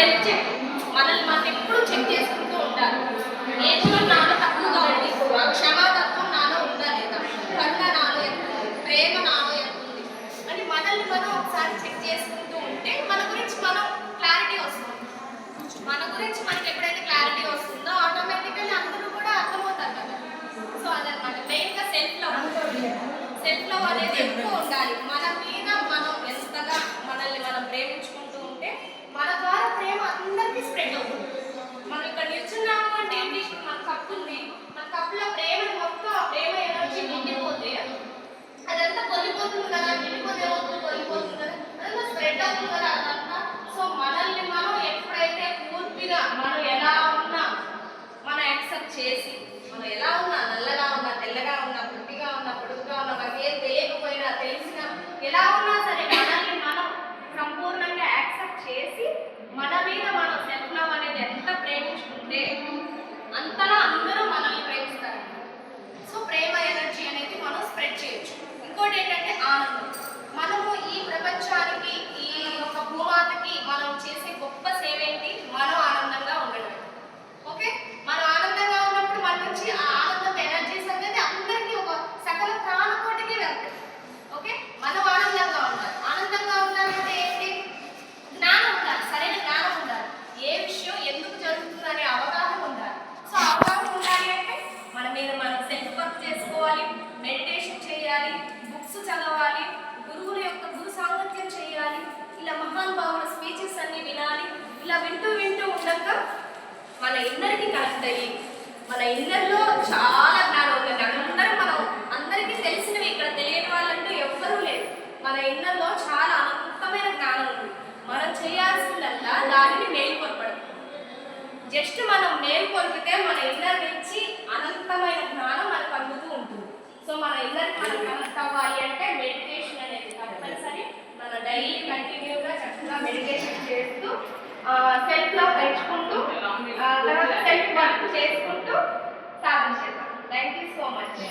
Self check, మనల్ని మనం ఎప్పుడు చెక్ చేసుకుంటూ ఉండాలి. ఏదో నాలో తక్కువగా ఉంది, క్షమాతత్వం నాలో ఉందా లేదా, కరుణ నాలో ఎంత ఉంది, ప్రేమ నాలో ఎంత ఉంది అని మనల్ని మనం ఒకసారి చెక్ చేసుకుంటూ ఉంటే మన గురించి మనం క్లారిటీ వస్తుంది. మన గురించి మనకి ఎప్పుడైతే క్లారిటీ వస్తుందో ఆటోమేటికల్లీ అందరూ కూడా అర్థమవుతారు కదా. సో అదనమాట మెయిన్గా సెల్ఫ్ లవ్ అనేది ఎక్కువ ఉండాలి. మన మీద మనం ఎంతగా మనల్ని మనం ప్రేమించుకుంటూ ఉంటే మన ద్వారా ప్రేమ అందరికీ స్ప్రెడ్ అవుతుంది. మనం ఇక్కడ నిల్చున్నాము అంటే ఏంటి, మన కప్పు ఉంది, మన కప్పులో ప్రేమ మొత్తం ప్రేమ ఎనర్జీ నిండిపోతే అదంతా కొలిపోతుంది కదా, నిండిపోతే ఏమవుతుంది, కొలిపోతుంది కదా, అదంతా స్ప్రెడ్ అవుతుంది కదా అదంతా. సో మనల్ని మనం ఎప్పుడైతే పూర్తిగా మనం ఎలా ఉన్నా మనం యాక్సెప్ట్ చేసి, మనం ఎలా ఉన్నా, నల్లగా ఉన్నా, తెల్లగా ఉన్నా, పుట్టిగా ఉన్నా, పొడుగుగా ఉన్నా, మనకి ఏం తెలియకపోయినా తెలిసినా ఎలా ఉన్నా సరే మనల్ని మనం సంపూర్ణంగా యాక్సెప్ట్ చేసి మన మీద మనం సెల్ఫ్ లవ్ అనేది ఎంత ప్రేమించుకుంటే అంతలా అందరూ మనల్ని ప్రేమిస్తారు. సో ప్రేమ ఎనర్జీ అనేది మనం స్ప్రెడ్ చేయొచ్చు. ఇంకోటి ఏంటంటే ఆనందం. మనము ఈ ప్రపంచానికి, ఈ యొక్క భూమాతకి మనం చేసే గొప్ప సేవ ఏంటి, మనం ఆనందంగా ఉండడం. ఓకే, మనం ఆనందంగా ఉన్నప్పుడు మన నుంచి ఆ ఆనందం ఎనర్జీస్ అనేది అందరికీ ఒక సకల ప్రాణకోటికి వెళ్తాయి. ఓకే, మనం ఆనందంగా ఉండాలి. ఆనందంగా ఉండాలంటే ఏంటి, జ్ఞానం ఉండాలి, సరైన జ్ఞానం ఉండాలి, ఏ విషయం ఎందుకు జరుగుతుందనే అవగాహన ఉండాలి. సో అవగాహన ఉండాలి అంటే మన మీద మనం సెల్ఫ్ వర్క్ చేసుకోవాలి, మెడిటేషన్ చేయాలి, బుక్స్ చదవాలి, గురువుల యొక్క గురు సాంగత్యం చేయాలి, ఇలా మహానుభావుల స్పీచెస్ అన్ని వినాలి. ఇలా వింటూ ఉండగా మన ఇన్నర్కి కనెక్ట్ అయ్యి మన ఇన్నర్లో చాలా జ్ఞానం ఉంది. అందరికీ తెలిసినవి, ఇక్కడ తెలియని వాళ్ళంటూ ఎవ్వరూ లేరు. మన ఇన్నర్లో చాలా అనంతమైన జ్ఞానం ఉంది. మనం చేయాల్సిందల్లా దానిని మేల్కొల్పడం. జస్ట్ మనం మేల్కొల్పితే మన ఇన్నర్ నుంచి అనంతమైన జ్ఞానం మనకు అందుతూ ఉంటుంది. సో మన ఇన్నర్కి మనం కనెక్ట్ అవ్వాలి అంటే మెడిటేషన్ అనేది తప్పనిసరి. మన డైలీ కంటిన్యూగా చక్కగా మెడిటేషన్ చేస్తూ సెల్ఫ్ లవ్ పెంచుకుంటూ తర్వాత సెల్ఫ్ వర్క్ చేసుకుంటూ సాధించేద్దాం. Thank you so much.